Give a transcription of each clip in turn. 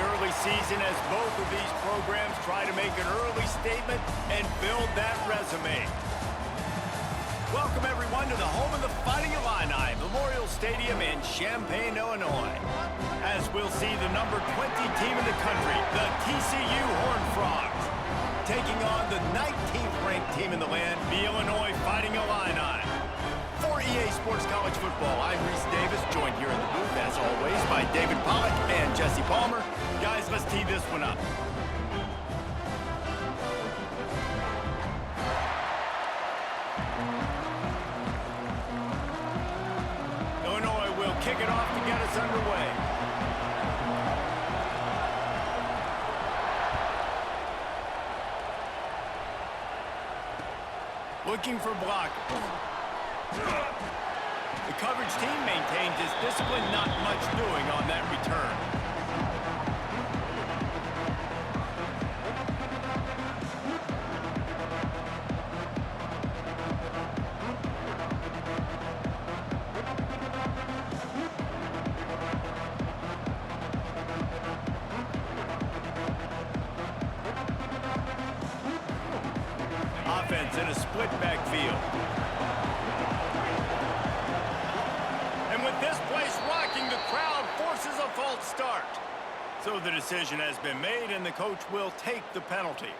early season as both of these programs try to make an early statement and build that resume. Welcome, everyone, to the home of the Fighting Illini, Memorial Stadium in Champaign, Illinois. As we'll see the number 20 team in the country, the TCU Horned Frogs, taking on the 19th ranked team in the land, the Illinois Fighting Illini. For EA Sports College Football, I'm Reese Davis, joined here in the booth, as always, by David Pollack and Jesse Palmer. Guys, let's tee this one up. Illinois will kick it off to get us underway. Looking for blockers. The coverage team maintains its discipline, not much doing on that return. Offense in a split backfield. And with this place rocking, the crowd forces a false start. So the decision has been made, and the coach will take the penalty.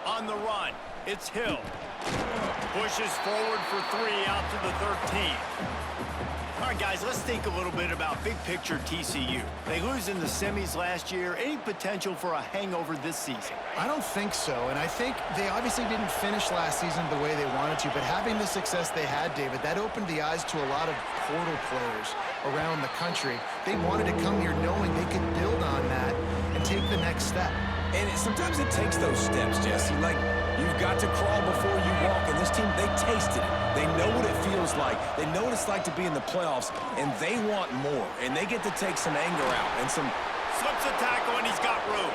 On the run, it's Hill. Pushes forward for 3 out to the 13. All right, guys, let's think a little bit about big picture TCU. They lose in the semis last year. Any potential for a hangover this season? I don't think so, and I think they obviously didn't finish last season the way they wanted to, but having the success they had, David, that opened the eyes to a lot of portal players around the country. They wanted to come here knowing they could build on that and take the next step. And sometimes it takes those steps, Jesse. Like, you've got to crawl before you walk. And this team, they tasted it. They know what it feels like. They know what it's like to be in the playoffs, and they want more. And they get to take some anger out and some... Slips a tackle, and he's got room.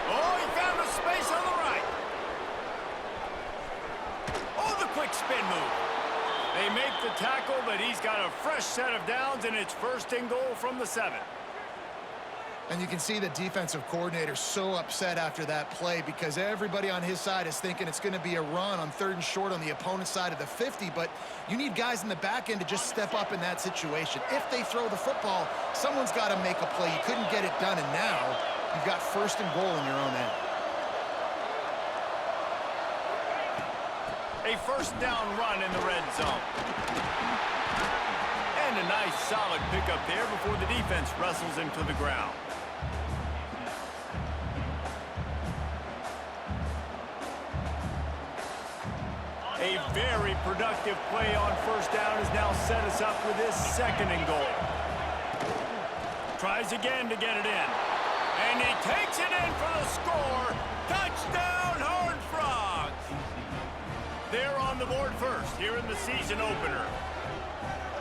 Oh, he found a space on the right. Oh, the quick spin move. They make the tackle, but he's got a fresh set of downs, and it's 1st and goal from the 7. And you can see the defensive coordinator so upset after that play because everybody on his side is thinking it's going to be a run on 3rd and short on the opponent's side of the 50, but you need guys in the back end to just step up in that situation. If they throw the football, someone's got to make a play. You couldn't get it done, and now you've got 1st and goal in your own end. A 1st down run in the red zone. And a nice solid pickup there before the defense wrestles him to the ground. A very productive play on 1st down has now set us up with this 2nd and goal. Tries again to get it in. And he takes it in for the score. Touchdown, Horned Frogs! They're on the board first here in the season opener.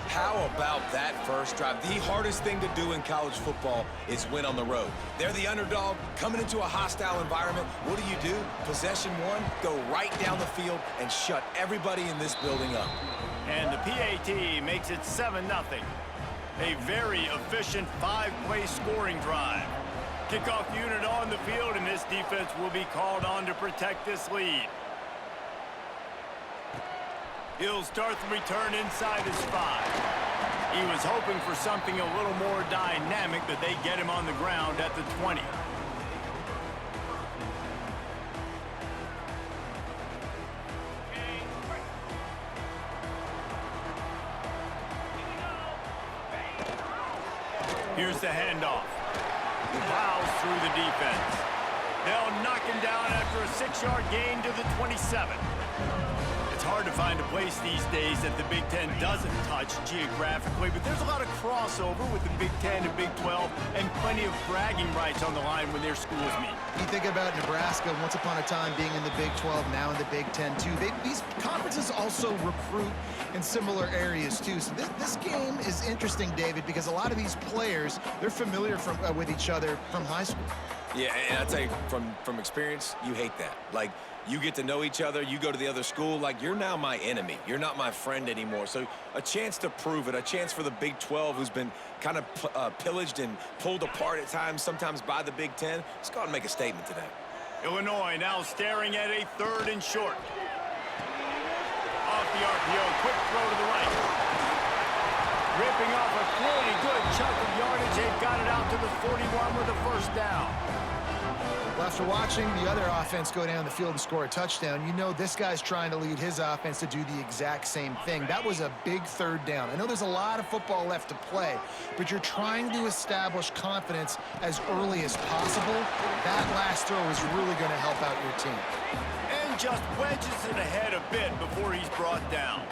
How about that first drive? The hardest thing to do in college football is win on the road. They're the underdog coming into a hostile environment. What do? Possession 1, go right down the field and shut everybody in this building up. And the PAT makes it 7-0. A very efficient 5-play scoring drive. Kickoff unit on the field, and this defense will be called on to protect this lead. He'll start the return inside his 5. He was hoping for something a little more dynamic, but they get him on the ground at the 20. Here's the handoff. Plows through the defense. They'll knock him down after a 6-yard gain to the 27. It's hard to find a place these days that the Big Ten doesn't touch geographically, but there's a lot of crossover with the Big Ten and Big 12, and plenty of bragging rights on the line when their schools meet. You think about Nebraska, once upon a time being in the Big 12, now in the Big 10 too. These conferences also recruit in similar areas too. So this game is interesting, David, because a lot of these players, they're familiar with each other from high school. Yeah, and I tell you, from experience, you hate that. Like, you get to know each other, you go to the other school, like, you're now my enemy. You're not my friend anymore. So a chance to prove it, a chance for the Big 12, who's been kind of pillaged and pulled apart at times, sometimes by the Big 10. Let's go out and make a statement today. Illinois now staring at a 3rd and short. Off the RPO, quick throw to the right. Ripping off a pretty good chunk of yardage. They've got it out to the 41 with a first down. Well, after watching the other offense go down the field and score a touchdown, you know this guy's trying to lead his offense to do the exact same thing. That was a big 3rd down. I know there's a lot of football left to play, but you're trying to establish confidence as early as possible. That last throw is really going to help out your team. And just wedges it ahead a bit before he's brought down.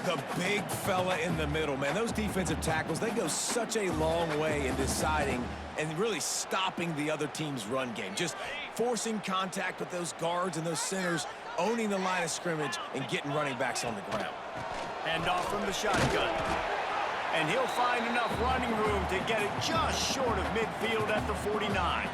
The big fella in the middle, man. Those defensive tackles, they go such a long way in deciding and really stopping the other team's run game. Just forcing contact with those guards and those centers, owning the line of scrimmage, and getting running backs on the ground. Hand off from the shotgun. And he'll find enough running room to get it just short of midfield at the 49.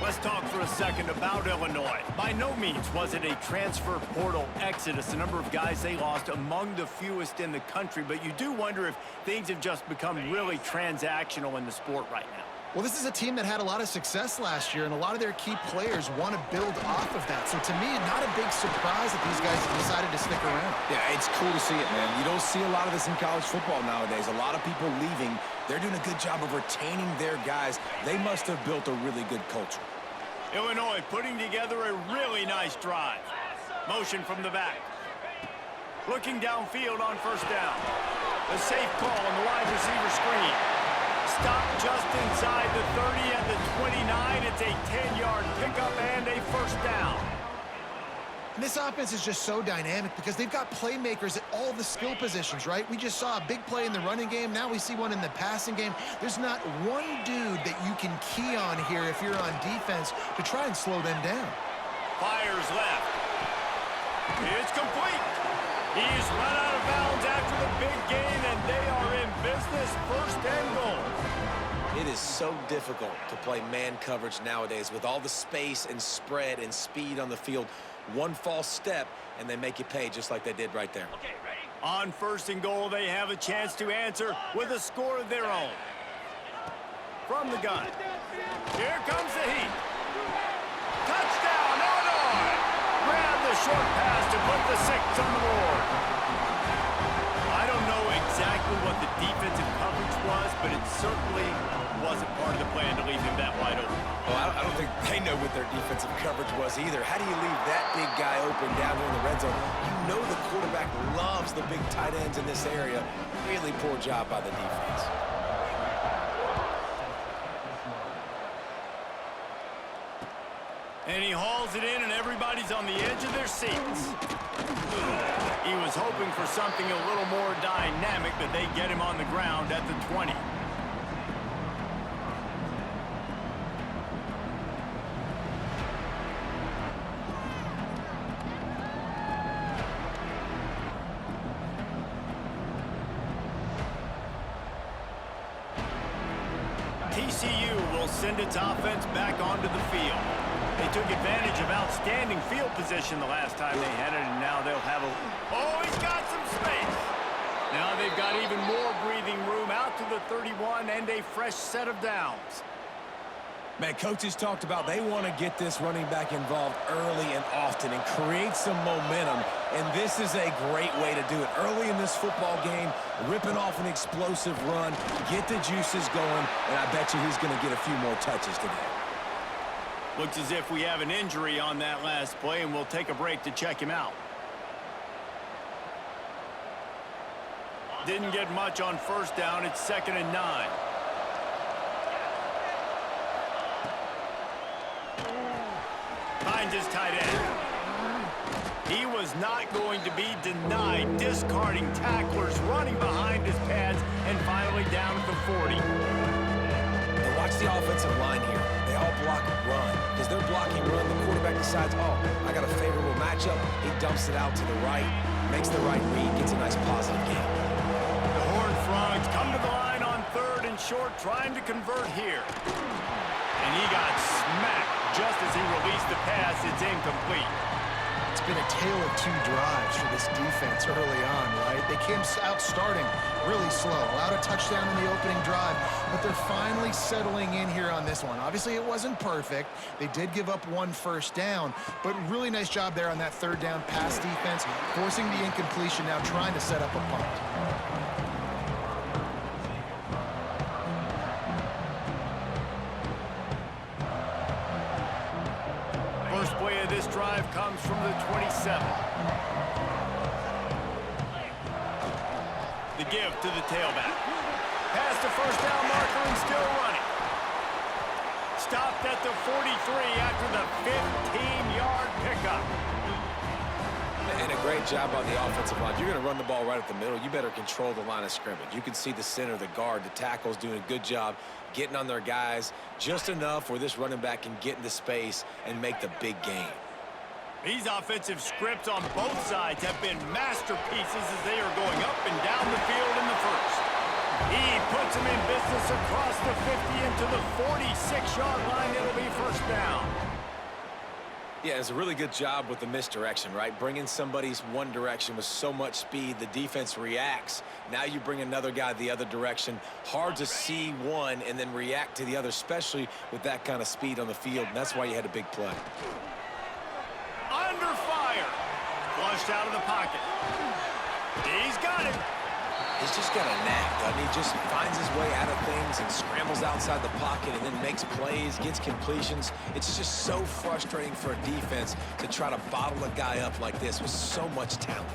Let's talk for a second about Illinois. By no means was it a transfer portal exodus. The number of guys they lost among the fewest in the country, but you do wonder if things have just become really transactional in the sport right now. Well, this is a team that had a lot of success last year, and a lot of their key players want to build off of that. So to me, not a big surprise that these guys decided to stick around. Yeah, it's cool to see it, man. You don't see a lot of this in college football nowadays. A lot of people leaving. They're doing a good job of retaining their guys. They must have built a really good culture. Illinois putting together a really nice drive. Motion from the back. Looking downfield on first down. A safe call on the wide receiver screen. Stop just inside the 30 and the 29. It's a 10-yard pickup and a first down. And this offense is just so dynamic because they've got playmakers at all the skill positions, right? We just saw a big play in the running game. Now we see one in the passing game. There's not one dude that you can key on here if you're on defense to try and slow them down. Fires left. It's complete. He's run out of bounds after the big gain, and they are in business, 1st and goal. It is so difficult to play man coverage nowadays with all the space and spread and speed on the field. One false step, and they make you pay just like they did right there. Okay, ready? On 1st and goal, they have a chance to answer with a score of their own. From the gun. Here comes the heat. Touchdown, Illinois! Grab the short pass to put the 6 on the board. I don't know exactly what the defensive coverage was, but it certainly wasn't part of the plan to leave him that wide open. Well, I don't think they know what their defensive coverage was either. How do you leave that big guy open down here in the red zone? You know the quarterback loves the big tight ends in this area. Really poor job by the defense. And he hauls it in, and everybody's on the edge of their seats. He was hoping for something a little more dynamic, but they get him on the ground at the 20. TCU will send its offense back onto the field. They took advantage of outstanding field position the last time they had it, and now they'll have a... Oh, he's got some space! Now they've got even more breathing room out to the 31 and a fresh set of downs. Man, coaches talked about they want to get this running back involved early and often and create some momentum, and this is a great way to do it. Early in this football game, ripping off an explosive run, get the juices going, and I bet you he's going to get a few more touches today. Looks as if we have an injury on that last play, and we'll take a break to check him out. Didn't get much on first down. It's 2nd and 9. Finds his tight end. He was not going to be denied, discarding tacklers, running behind his pads, 40. And watch the offensive line here. They all block run. Because they're blocking run, the quarterback decides, oh, I got a favorable matchup. He dumps it out to the right, makes the right read, gets a nice positive gain. The Horned Frogs come to the line on 3rd and short, trying to convert here. And he got smacked just as he released the pass. It's incomplete. It's been a tale of 2 drives for this defense early on, right? They came out starting really slow, allowed a touchdown in the opening drive, but they're finally settling in here on this one. Obviously, it wasn't perfect. They did give up 1 first down, but really nice job there on that 3rd down pass defense, forcing the incompletion, now trying to set up a punt. First play of this drive comes from the 27. The give to the tailback. Past the first down marker and still running. Stopped at the 43 after the 15-yard pickup. And a great job on the offensive line. You're going to run the ball right at the middle. You better control the line of scrimmage. You can see the center, the guard, the tackles doing a good job getting on their guys just enough where this running back can get into space and make the big gain. These offensive scripts on both sides have been masterpieces as they are going up and down the field in the first. He puts them in business across the 50 into the 46-yard line. It'll be first down. Yeah, it's a really good job with the misdirection, right? Bringing somebody's one direction with so much speed, the defense reacts. Now you bring another guy the other direction. Hard to see one and then react to the other, especially with that kind of speed on the field, and that's why you had a big play. Under fire. Flushed out of the pocket. He's got it. He's just got a knack, doesn't he? Just finds his way out of things and scrambles outside the pocket and then makes plays, gets completions. It's just so frustrating for a defense to try to bottle a guy up like this with so much talent.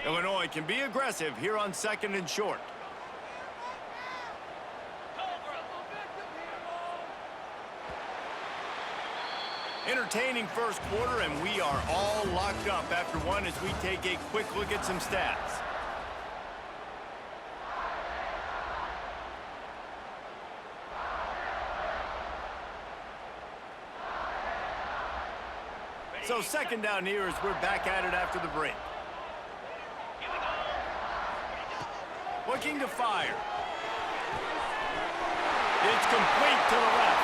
Illinois can be aggressive here on 2nd and short. Entertaining first quarter, and we are all locked up after one as we take a quick look at some stats. So 2nd down here as we're back at it after the break. Looking to fire. It's complete to the left.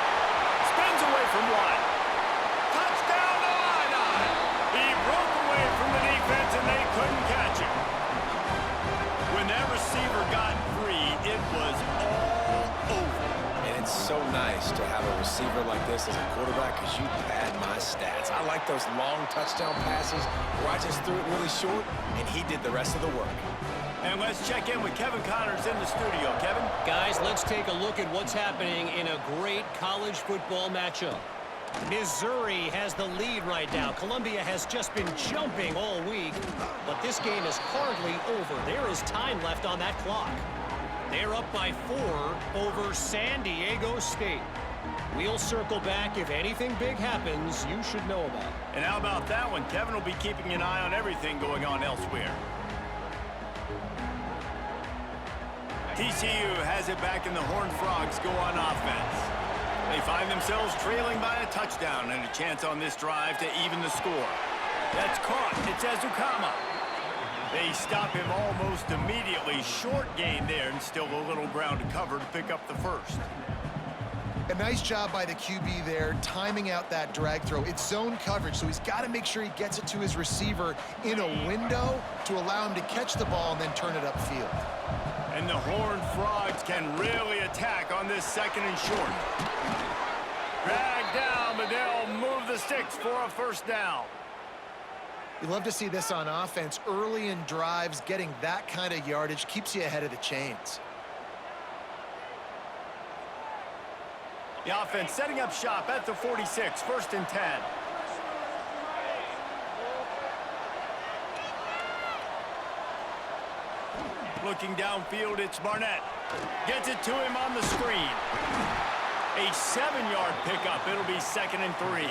Spins away from one. Touchdown Illini! He broke away from the defense and they couldn't catch him. When that receiver got free, it was all over. And it's so nice to have a receiver like this as a quarterback because you pad my stats. I like those long touchdown passes where I just threw it really short and he did the rest of the work. And let's check in with Kevin Connors in the studio. Kevin? Guys, let's take a look at what's happening in a great college football matchup. Missouri has the lead right now. Columbia has just been jumping all week, but this game is hardly over. There is time left on that clock. They're up by 4 over San Diego State. We'll circle back. If anything big happens, you should know about it. And how about that one? Kevin will be keeping an eye on everything going on elsewhere. TCU has it back and the Horned Frogs go on offense. They find themselves trailing by a touchdown and a chance on this drive to even the score. That's caught. It's Ezukama. They stop him almost immediately. Short gain there and still a little ground to cover to pick up the first. A nice job by the QB there, timing out that drag throw. It's zone coverage, so he's got to make sure he gets it to his receiver in a window to allow him to catch the ball and then turn it upfield. And the Horned Frogs can really attack on this 2nd and short. Drag down, but they'll move the sticks for a first down. You love to see this on offense. Early in drives, getting that kind of yardage keeps you ahead of the chains. The offense setting up shop at the 46, 1st and 10. Looking downfield, it's Barnett. Gets it to him on the screen. A 7-yard pickup. It'll be 2nd and 3.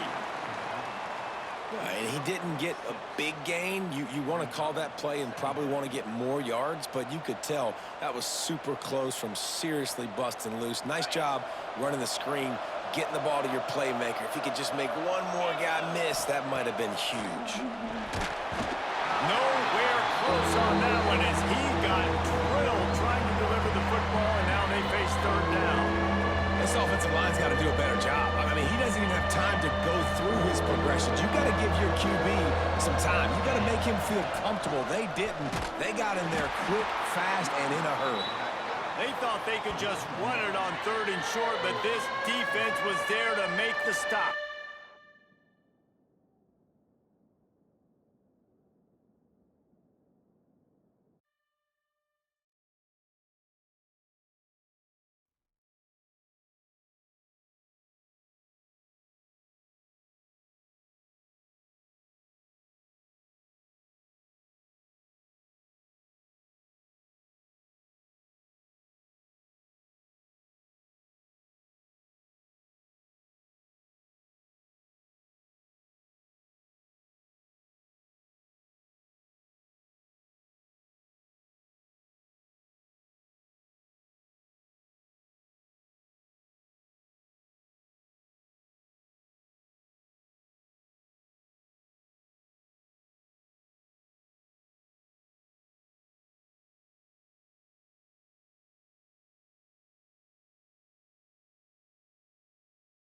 And he didn't get a big gain. You want to call that play and probably want to get more yards, but you could tell that was super close from seriously busting loose. Nice job running the screen, getting the ball to your playmaker. If he could just make one more guy miss, that might have been huge. Nowhere close on that one as he got drilled trying to deliver the football, and now they face third down. This offensive line's got to do a better job. I mean, he doesn't even have time to go through his progressions. You got to give your QB some time. You got to make him feel comfortable. They didn't. They got in there quick, fast, and in a hurry. They thought they could just run it on third and short, but this defense was there to make the stop.